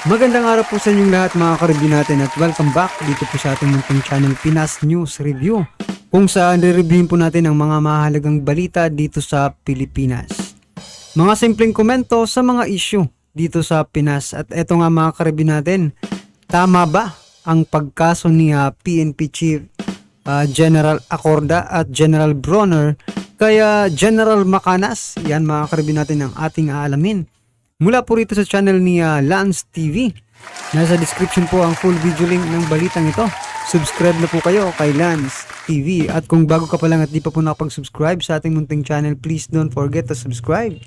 Magandang araw po sa inyong lahat mga ka-review natin at welcome back dito po sa ating munting channel Pinas News Review, kung saan re-reviewin po natin ang mga mahalagang balita dito sa Pilipinas. Mga simpleng komento sa mga issue dito sa Pinas. At eto nga mga ka-review natin, tama ba ang pagkaso ni PNP Chief General Acorda at General Bronner kaya General Macanas? Yan mga ka-review natin ang ating aalamin mula po rito sa channel ni Lance TV. Nasa description po ang full video link ng balitang ito. Subscribe na po kayo kay Lance TV. At kung bago ka pa lang at di pa po nakapag-subscribe sa ating munting channel, please don't forget to subscribe.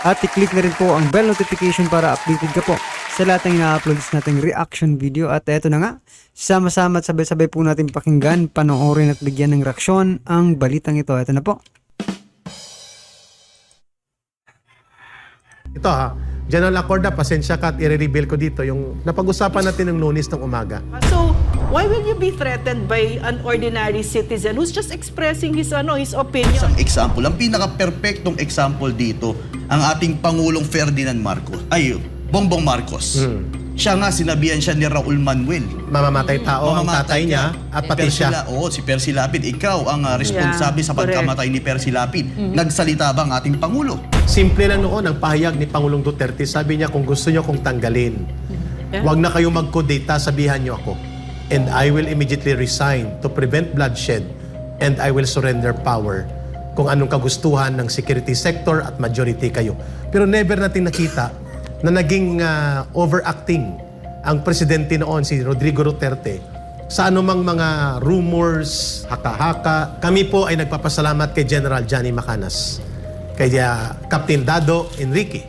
At i-click na rin po ang bell notification para updated ka po sa lahat ng ina-uploads nating reaction video. At eto na nga, sama-sama at sabay-sabay po natin pakinggan, panoorin at bigyan ng reaksyon ang balitang ito. Eto na po. Ito General Acorda, pasensya ka at i-reveal ko dito yung napag-usapan natin ng Lunes ng umaga. So, why will you be threatened by an ordinary citizen who's just expressing his opinion? Isang example, ang pinaka-perfectong example dito, ang ating Pangulong Ferdinand Marcos, Bongbong Marcos. Siya nga, sinabihan siya ni Raul Manuel. Mamamatay tao ang tatay niya at pati siya. Oo, si Percy Lapid. Ikaw ang responsable sa pagkamatay ni Percy Lapid. Nagsalita ba ang ating Pangulo? Simple lang noon ang pahayag ni Pangulong Duterte. Sabi niya, kung gusto niyo kong tanggalin, huwag na kayong mag-kudeta, sabihan niyo ako. And I will immediately resign to prevent bloodshed and I will surrender power kung anong kagustuhan ng security sector at majority kayo. Pero never natin nakita na naging overacting ang presidente noon, si Rodrigo Duterte, sa anumang mga rumors, haka-haka. Kami po ay nagpapasalamat kay General Johnny Macanas, kay Captain Dado Enrique,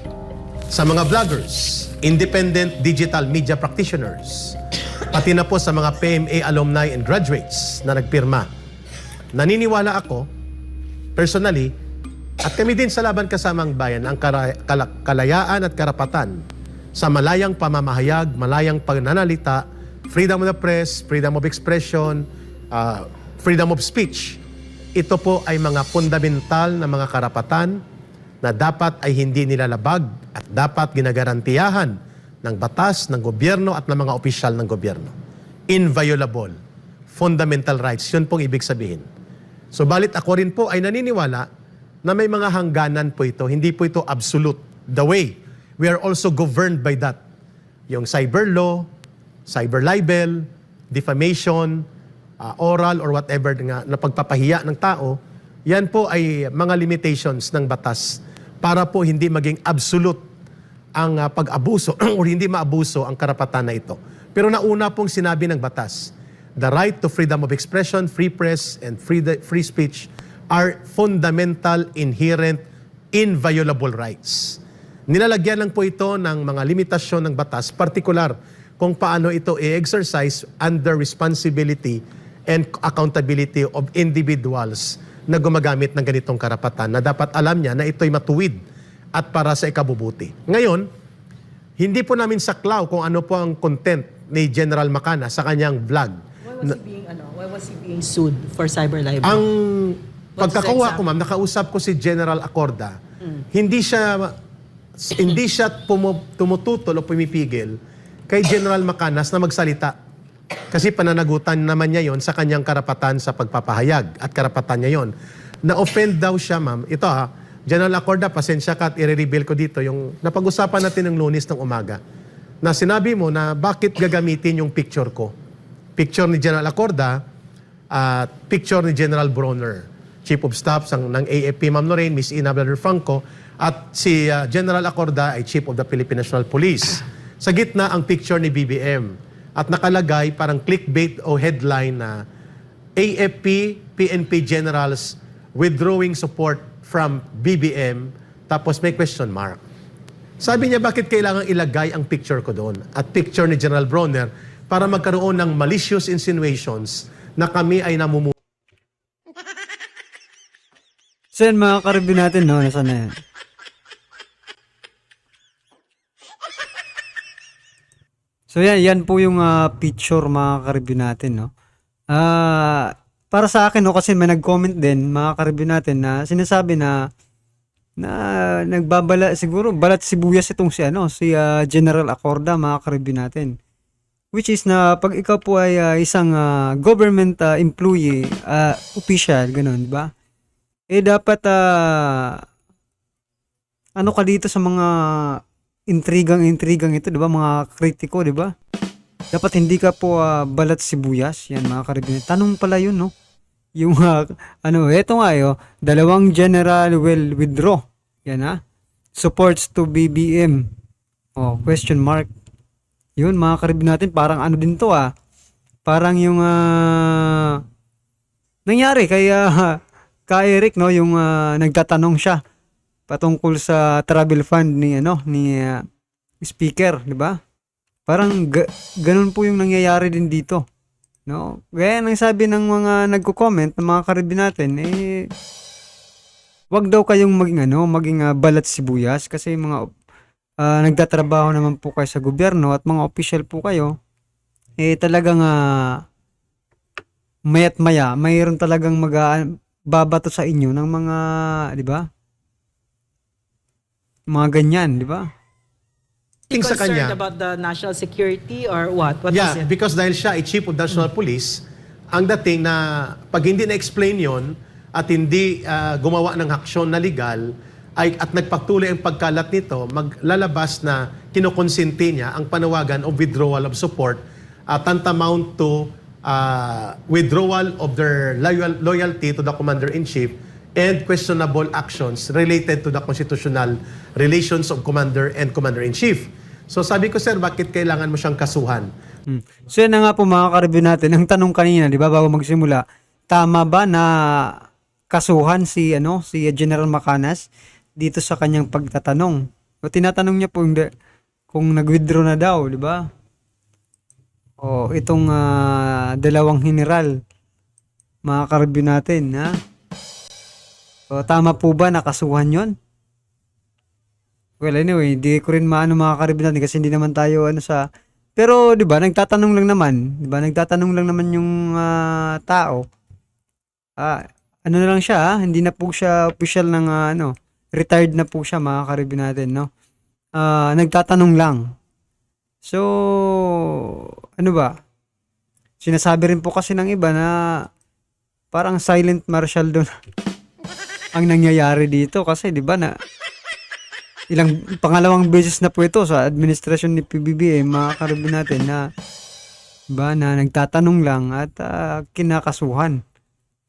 sa mga vloggers, independent digital media practitioners, pati na po sa mga PMA alumni and graduates na nagpirma. Naniniwala ako, personally, at kami din sa Laban Kasamang Bayan, ang kalayaan at karapatan sa malayang pamamahayag, malayang pananalita, freedom of the press, freedom of expression, freedom of speech. Ito po ay mga fundamental na mga karapatan na dapat ay hindi nilalabag at dapat ginagarantiyahan ng batas, ng gobyerno at ng mga opisyal ng gobyerno. Inviolable. Fundamental rights. Yun pong ibig sabihin. So balit ako rin po ay naniniwala na may mga hangganan po ito. Hindi po ito absolute. The way we are also governed by that. Yung cyber law, cyber libel, defamation, oral or whatever na pagpapahiya ng tao, yan po ay mga limitations ng batas para po hindi maging absolute ang pag-abuso o hindi maabuso ang karapatan na ito. Pero nauna pong sinabi ng batas, the right to freedom of expression, free press, and free speech are fundamental, inherent, inviolable rights. Nilalagyan lang po ito ng mga limitasyon ng batas, partikular kung paano ito i-exercise under responsibility and accountability of individuals na gumagamit ng ganitong karapatan na dapat alam niya na ito'y matuwid at para sa ikabubuti. Ngayon, hindi po namin saklaw kung ano po ang content ni General Macanas sa kanyang vlog. Why was he being sued for cyber libel? Ang pagkakawa ko, ma'am, nakausap ko si General Acorda, hindi siya tumututol o pumipigil kay General Macanas na magsalita. Kasi pananagutan naman niya yon sa kanyang karapatan sa pagpapahayag at karapatan niya yon. Na-offend daw siya, ma'am. Ito General Acorda, pasensya ka at i-reveal ko dito yung napag-usapan natin ng Lunes ng umaga. Na sinabi mo na bakit gagamitin yung picture ko. Picture ni General Acorda at picture ni General Bronner, Chief of Staff ng AFP, Ma'am Lorraine, Miss Ina Bladder-Franco, at si General Acorda ay Chief of the Philippine National Police. Sa gitna ang picture ni BBM. At nakalagay parang clickbait o headline na AFP, PNP Generals withdrawing support from BBM, tapos may question mark. Sabi niya, bakit kailangan ilagay ang picture ko doon at picture ni General Bronner para magkaroon ng malicious insinuations na kami ay namumuhay. So yan mga ka-review natin, no? Nasaan na yan? So yan po yung picture mga ka-review natin, no? Para sa akin, no, kasi may nag-comment din mga ka-review natin na sinasabi na na nagbabala siguro balat sibuyas itong si General Acorda, mga karibin natin. Which is na pag ikaw po ay isang government employee, official, ganun, di ba? Dapat ano ka dito sa mga intrigang ito, di ba? Mga kritiko, di ba? Dapat hindi ka po balat sibuyas. Yan, mga karibin. Tanong pala yun, no? Yung eto nga dalawang general will withdraw. Yan supports to BBM. Question mark. Yun, mga karibin natin, parang ano din to parang yung nangyari kay Eric, no, yung nagtatanong siya patungkol sa travel fund ni speaker, di ba? Parang ganun po yung nangyayari din dito. No? Kaya nang sabi ng mga nagko-comment ng mga karibin natin, wag daw kayong maging balat sibuyas kasi mga nagtatrabaho naman po kayo sa gobyerno at mga official po kayo, talagang maya't maya, mayroon talagang babato sa inyo ng mga, di ba? Mga ganyan, di ba? Sa kanya. Concerned about the national security or what? What is Yeah, it? because dahil siya ay Chief of National Police, ang dating na pag hindi na-explain yon at hindi gumawa ng aksyon na legal, at nagpatuloy ang pagkalat nito, maglalabas na kinukonsinti niya ang panawagan of withdrawal of support tantamount to withdrawal of their loyalty to the Commander-in-Chief and questionable actions related to the constitutional relations of Commander and Commander-in-Chief. So sabi ko, sir, bakit kailangan mo siyang kasuhan? So yan na nga po, mga karibin natin. Ang tanong kanina, di ba, bago magsimula, tama ba na kasuhan si General Macanas dito sa kanyang pagtatanong? O tinatanong niya po kung nag-withdraw na daw, di ba? O itong dalawang general, mga karibin natin, O tama po ba na kasuhan yon? Well, anyway, hindi ko rin mga karibin natin kasi hindi naman tayo pero 'di ba, nagtatanong lang naman, 'di ba? Nagtatanong lang naman yung tao. Ano na lang siya, hindi na po siya official ng retired na po siya, mga karibin natin, no? Nagtatanong lang. So, ano ba? Sinasabi rin po kasi ng iba na parang silent martial doon ang nangyayari dito kasi 'di ba na pangalawang beses na po ito sa administrasyon ni PBBM, mga karibin natin, na nagtatanong lang at kinakasuhan.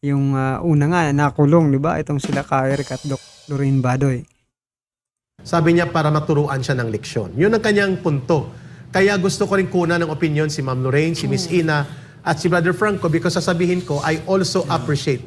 Yung una nga nakulong, di ba? Itong sila Eric at Doc Lorraine Badoy. Sabi niya para maturuan siya ng leksyon. Yun ang kanyang punto. Kaya gusto ko rin kunan ng opinion si Ma'am Lorraine, si Miss Ina, at si Brother Franco because sasabihin ko, I also appreciate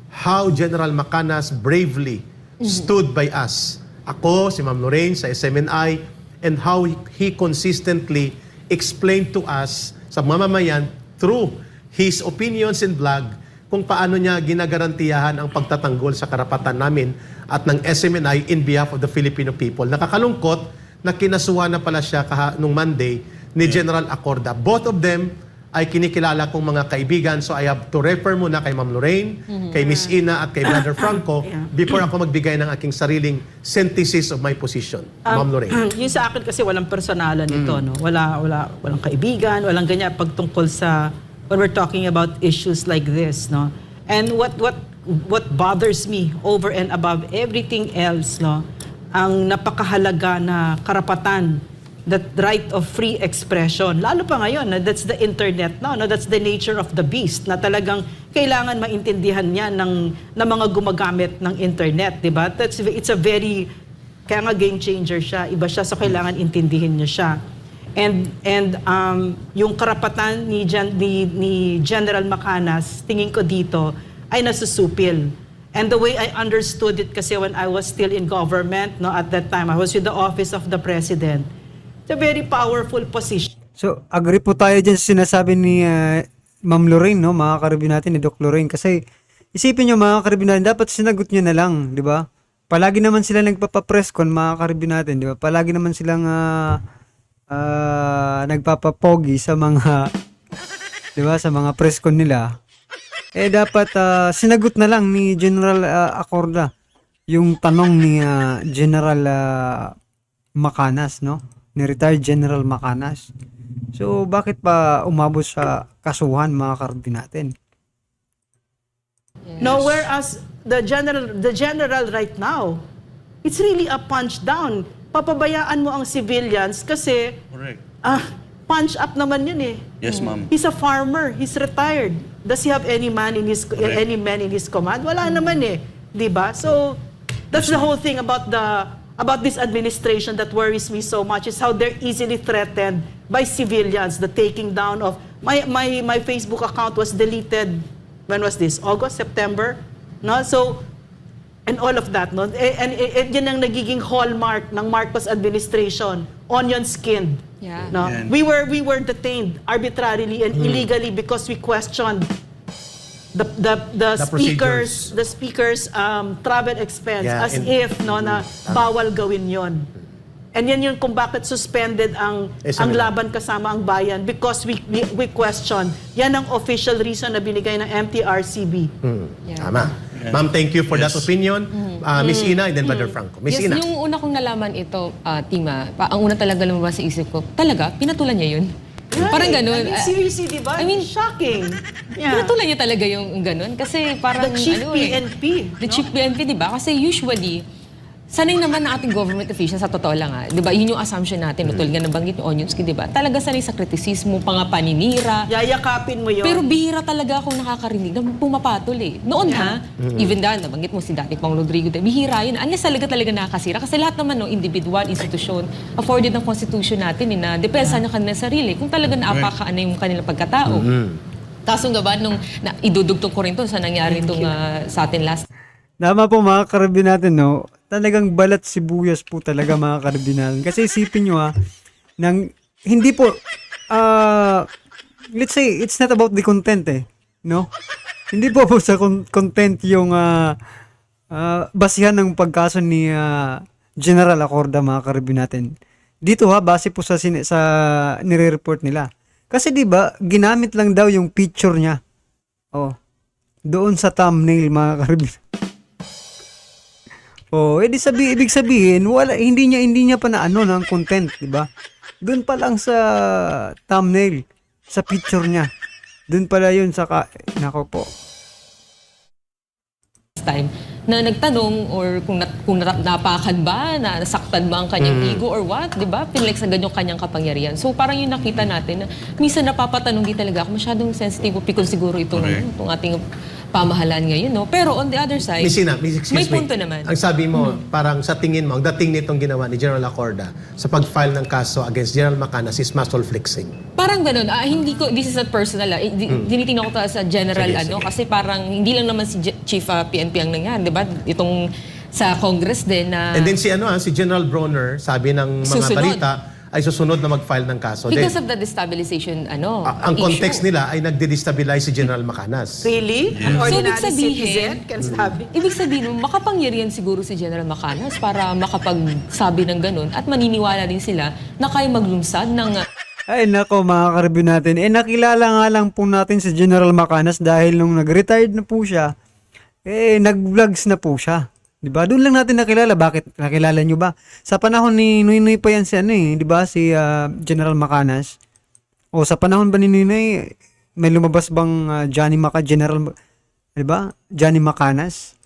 how General Macanas bravely stood by us. Ako, si Ma'am Lorraine sa SMNI, and how he consistently explained to us sa mamamayan through his opinions and blog kung paano niya ginagarantiyahan ang pagtatanggol sa karapatan namin at ng SMNI in behalf of the Filipino people. Nakakalungkot na kinasuhan na pala siya nung Monday ni General Acorda. Both of them ay kinikilala kong mga kaibigan, so I have to refer muna kay Ma'am Lorraine, kay Miss Ina at kay Brother Franco before ako magbigay ng aking sariling synthesis of my position. Ma'am Lorraine. Yung sa akin kasi walang personalan ito, no? Walang kaibigan, walang ganyan pagtungkol sa when we're talking about issues like this, no? And what bothers me over and above everything else, no? Ang napakahalaga na karapatan, that right of free expression. Lalo pa ngayon, that's the internet now, no? That's the nature of the beast, na talagang kailangan maintindihan niya ng mga gumagamit ng internet, di ba? It's a very, kaya nga game changer siya, iba siya, so kailangan intindihin niya siya. And yung karapatan ni General Macanas, tingin ko dito, ay nasusupil. And the way I understood it kasi when I was still in government, no, at that time, I was with the Office of the President. It's a very powerful position. So, agree po tayo dyan sa sinasabi ni Ma'am Lorraine, no? Mga karibin natin, ni Doc Lorraine. Kasi, isipin nyo, mga karibin natin, dapat sinagot nyo na lang, di ba? Palagi naman sila nagpapapress con, mga karibin natin, di ba? Palagi naman silang nagpapapogi sa mga, di ba, sa mga press con nila. Dapat sinagot na lang ni General Acorda yung tanong ni General Macanas, no? Ni retired General Macanas. So, bakit pa umabot sa kasuhan, mga karbi natin? No, whereas the general right now, it's really a punch down. Papabayaan mo ang civilians kasi Correct. punch up naman yun eh. Yes, ma'am. He's a farmer, he's retired. Does he have any man in his command? Wala naman eh, 'di ba? So that's the whole thing about this administration that worries me so much is how they're easily threatened by civilians. The taking down of my Facebook account was deleted. When was this? August, September? No? So, and all of that, no? And yun ang nagiging hallmark ng Marcos administration, onion-skinned. Yeah. No? Yan. We were detained arbitrarily and illegally because we questioned the speakers travel expense Yeah, as and- if na bawal gawin yon. And yan yung kung bakit suspended ang Sabi na. laban kasama ang bayan because we question. Yan ang official reason na binigay ng MTRCB. Yeah. Tama. Ma'am, thank you for that Yes. opinion. Miss Ina and then Brother Franco. Miss Yes, Ina. yung una kong nalaman ito, Tima, ang una talaga lumabas sa isip ko, talaga, pinatulan niya yun. Parang ganun. I mean, seriously, di ba? I mean, shocking. Yeah. Pinatulan niya talaga yung ganun. Kasi parang, The chief ano PNP. The chief PNP, di ba? Kasi usually, sanay naman ng ating government officials, sa totoo lang di ba? Yun yung assumption natin, tulad nga nabanggit yung Onionsky, di ba? Talaga sanay sa kritisismo, paninira. Yayakapin mo yun. Pero bihira talaga akong nakakarinig na pumapatol eh. Noon even doon, nabanggit mo si dati Pang Rodrigo, bihira yun. Unless talaga nakakasira. Kasi lahat naman, individual, institusyon, afforded ng constitution natin na depensa ng kanilang sarili. Kung talaga naapakaan na yung kanilang pagkatao. Kaso nga ba, nung idudugtong ko rin to sa nangyari itong sa atin last Tama po, mga karbi natin, no? Talagang balat sibuyas po talaga, mga karbi natin. Kasi isipin nyo hindi po, let's say, it's not about the content no? Hindi po sa content yung basihan ng pagkaso ni General Acorda, mga karbi natin. Dito base po sa nire-report nila. Kasi 'di ba, ginamit lang daw yung picture niya. Doon sa thumbnail, mga karbi. Ibig sabihin, hindi niya pa na ng content, 'di ba? Doon pa lang sa thumbnail, sa picture niya. Doon pala 'yun sa nako po. time na nagtanong or kung napakan ba, nasaktan ba ang kanyang ego or what, di ba? Pinagsagan yung kanyang kapangyarihan. So parang yung nakita natin na minsan napapatanong di talaga ako, masyadong sensitive pikon siguro itong ating pamahalaan ngayon, no? Pero on the other side, Miss Ina, excuse may me. punto naman. Ang sabi mo, parang sa tingin mo, ang dating nitong ginawa ni General Acorda sa pag-file ng kaso against General Macanas is muscle flexing. Parang ganun. Hindi ko, this is not personal. Dinitingnan ko sa general, Sige, sige. kasi parang hindi lang naman si Chief PNP ang nangyari, di ba? Itong sa Congress din na... And then si General Bronner, sabi ng mga Susunod. balita, ay susunod na mag-file ng kaso. because Then, of the destabilization, ang context issue. nila ay nagde-destabilize si General Macanas. Really? An So, ordinary ibig sabihin- citizen can sabi. Ibig sabihin, makapangyarihan siguro si General Macanas para makapagsabi ng ganun at maniniwala din sila na kaya maglunsad ng... Ay nako, mga karbi natin. Nakilala nga lang po natin si General Macanas dahil nung nag-retired na po siya, nag-vlogs na po siya. 'Di ba? Doon lang natin nakilala. Bakit? Nakilala nyo ba? Sa panahon ni Noynoy pa yan si 'di ba? Si General Macanas. O sa panahon ba ni Noynoy, may lumabas bang General 'di ba? Johnny Macanas?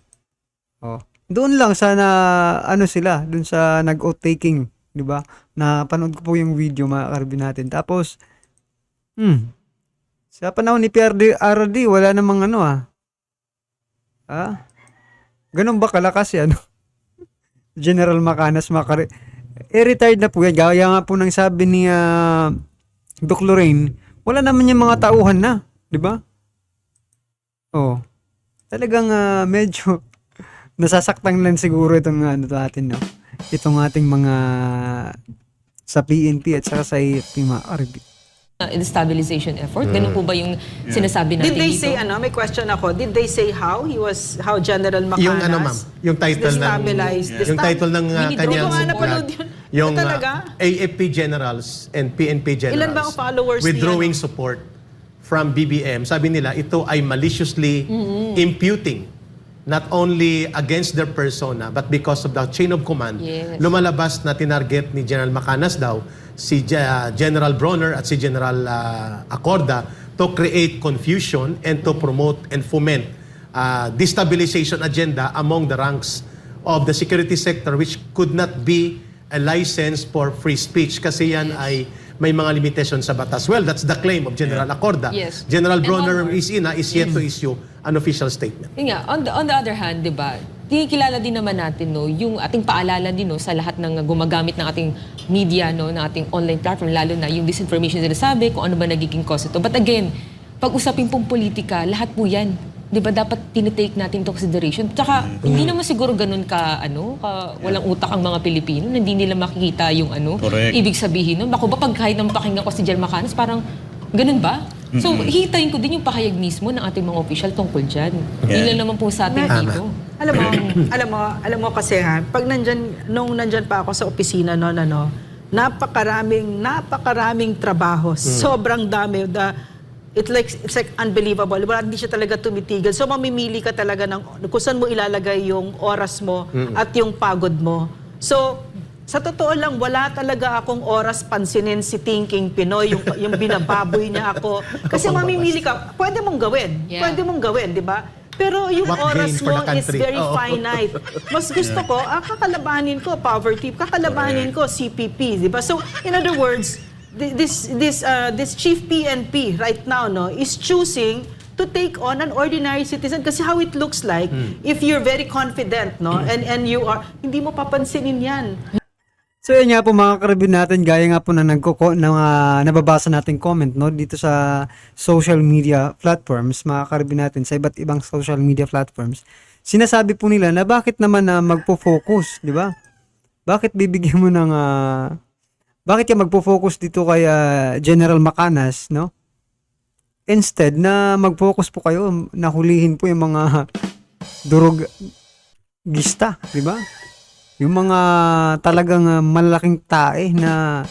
Doon lang sana sila, doon sa nag-oath taking, 'di ba? Napanood ko po yung video, mga karbi natin. Tapos sa panahon ni PRD, wala namang ganun ba kalakas yan? General Macanas, retired na po yan. Gaya nga po ng sabi ni Doc Lorraine, wala naman yung mga tauhan na, di ba? Talagang medyo nasasaktan lang siguro itong natin, no? Itong ating mga sa PNP at saka sa AFP, mga karbi. Destabilization effort. Ganun po ba yung sinasabi natin Did they dito? say, may question ako, did they say how General Macanas Yung ma'am, yung title ng destabilized? yung title ng Hindi kanyang ko nga napanood sulat, yun. yung Talaga? AFP generals and PNP generals Ilan ba ang followers withdrawing niya, support from BBM. Sabi nila ito ay maliciously imputing not only against their persona, but because of the chain of command, Yes. lumalabas na tinarget ni General Macanas daw si General Bronner at si General Acorda to create confusion and to promote and foment destabilization agenda among the ranks of the security sector, which could not be a license for free speech kasi yan ay may mga limitation sa batas. Well, that's the claim of General Acorda. Yes. General And Bronner one more. is yet to issue an official statement. Yun nga, on the other hand, di ba, kinikilala din naman natin, no, yung ating paalala din, no, sa lahat ng gumagamit ng ating media, no, ng ating online platform, lalo na yung disinformation na sinasabi, kung ano ba nagiging cause ito. But again, pag usapin pong politika, lahat po yan. Di ba, dapat tinitake natin into consideration. Tsaka, hindi naman siguro ganun walang utak ang mga Pilipino, na hindi nila makikita yung Correct. ibig sabihin nun. Ako ba, pag kahit naman pakinggan ko si General Macanas, parang, ganun ba? So, hitayin ko din yung pahayag mismo ng ating mga official tungkol dyan. Hindi lang naman po sa atin Tama. dito. Alam mo kasi ha, pag nung nandyan pa ako sa opisina noon, napakaraming trabaho. Sobrang dami. It's like unbelievable. Wala, hindi siya talaga tumitigil. So mamimili ka talaga ng kung saan mo ilalagay yung oras mo at yung pagod mo. So sa totoo lang, wala talaga akong oras pansinin si Thinking Pinoy, yung binababoy niya ako. Kasi mamimili ka, pwede mong gawin. Yeah. Pwede mong gawin, di ba? Pero yung What oras gain for mo the is country? very Oo. finite. Mas gusto ko, kakalabanin ko poverty, kakalabanin ko CPP, di ba? So, in other words, this chief PNP right now is choosing to take on an ordinary citizen kasi how it looks like if you're very confident and you are hindi mo papansinin yan. So yun nga po mga karibin natin, gaya nga po na nababasa nating comment dito sa social media platforms, mga karibin natin sa iba't ibang social media platforms. Sinasabi po nila na bakit naman na magpo-focus, di ba? Bakit bibigyan mo ng bakit ka magpo-focus dito kay General Macanas, no? Instead na mag-focus po kayo, nahulihin po yung mga durugista, di ba? Yung mga talagang malalaking tae na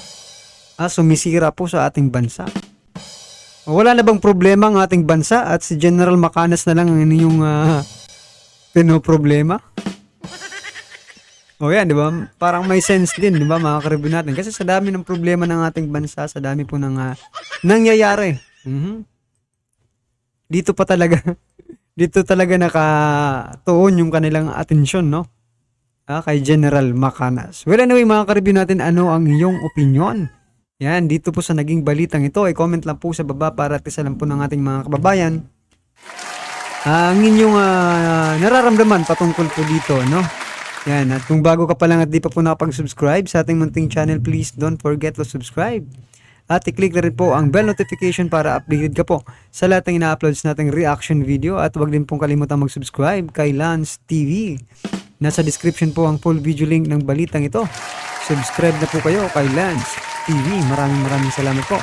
sumisira po sa ating bansa. Wala na bang problema ang ating bansa at si General Macanas na lang ang inyong pinoproblema? O yan, di ba? Parang may sense din, di ba, mga karibin natin. Kasi sa dami ng problema ng ating bansa, sa dami po ng nangyayari. Dito talaga nakatuon yung kanilang atensyon, no? Kay General Macanas. Well, anyway, mga karibin natin, ano ang iyong opinion? Yan, dito po sa naging balitang ito, comment lang po sa baba para at isa lang po ng ating mga kababayan ang inyong nararamdaman patungkol po dito, no? Yan, at kung bago ka pa lang at di pa po nakapag-subscribe sa ating munting channel, please don't forget to subscribe. At i-click na rin po ang bell notification para updated ka po sa lahat ng ina-uploads nating reaction video. At huwag din pong kalimutan mag-subscribe kay Lance TV. Nasa description po ang full video link ng balitang ito. Subscribe na po kayo kay Lance TV. Maraming salamat po.